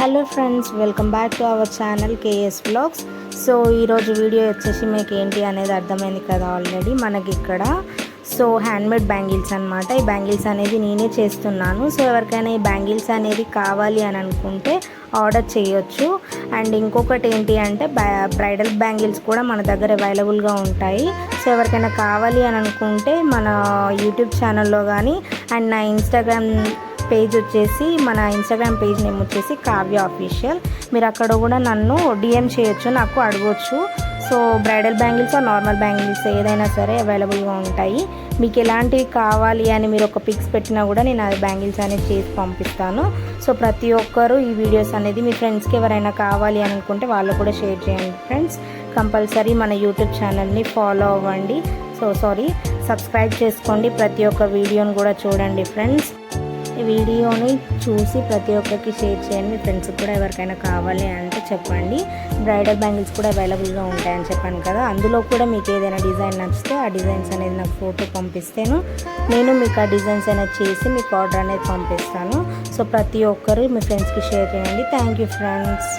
Hello friends, welcome back to our channel KS vlogs. So ఈరోజు video వచ్చేసి మీకు ఏంటి అనేది అర్థమైంది కదా ఆల్రెడీ. మనకి ఇక్కడ హ్యాండ్మేడ్ బ్యాంగిల్స్ అనమాట. ఈ బ్యాంగిల్స్ అనేది నేనే చేస్తున్నాను. సో ఎవరికైనా ఈ బ్యాంగిల్స్ అనేది కావాలి అని అనుకుంటే ఆర్డర్ చేయొచ్చు. అండ్ ఇంకొకటి ఏంటి అంటే బ్రైడల్ బ్యాంగిల్స్ కూడా మన దగ్గర అవైలబుల్గా ఉంటాయి. సో ఎవరికైనా కావాలి అని అనుకుంటే మన యూట్యూబ్ ఛానల్లో కానీ అండ్ నా ఇన్స్టాగ్రామ్ పేజ్ వచ్చేసి మన ఇన్స్టాగ్రామ్ పేజ్ నేమ్ వచ్చేసి కావ్య ఆఫీషియల్. మీరు అక్కడ కూడా నన్ను డిఎం చేయొచ్చు, నాకు అడగవచ్చు. So bridal bangles normal bangles ఏదైనా సరే అవైలబుల్గా ఉంటాయి. మీకు ఎలాంటివి కావాలి అని మీరు ఒక పిక్స్ పెట్టినా కూడా నేను అది బ్యాంగిల్స్ అనేది చేసి పంపిస్తాను. సో ప్రతి ఒక్కరూ ఈ వీడియోస్ అనేది మీ ఫ్రెండ్స్కి ఎవరైనా కావాలి అని అనుకుంటే వాళ్ళు కూడా షేర్ చేయండి ఫ్రెండ్స్. కంపల్సరీ మన యూట్యూబ్ ఛానల్ని ఫాలో అవ్వండి. సబ్స్క్రైబ్ చేసుకోండి. ప్రతి ఒక్క వీడియోని కూడా చూడండి ఫ్రెండ్స్. ఈ వీడియోని చూసి ప్రతి ఒక్కరికి షేర్ చేయండి. మీ ఫ్రెండ్స్కి కూడా ఎవరికైనా కావాలి అంటే చెప్పండి. బ్రైడల్ బ్యాంగిల్స్ కూడా అవైలబుల్గా ఉంటాయని చెప్పాను కదా. అందులో కూడా మీకు ఏదైనా డిజైన్ నచ్చితే ఆ డిజైన్స్ అనేది నాకు ఫోటో పంపిస్తేను నేను మీకు ఆ డిజైన్స్ అనేది చేసి మీకు ఆర్డర్ అనేది పంపిస్తాను. సో ప్రతి ఒక్కరు మీ ఫ్రెండ్స్కి షేర్ చేయండి. Thank you friends.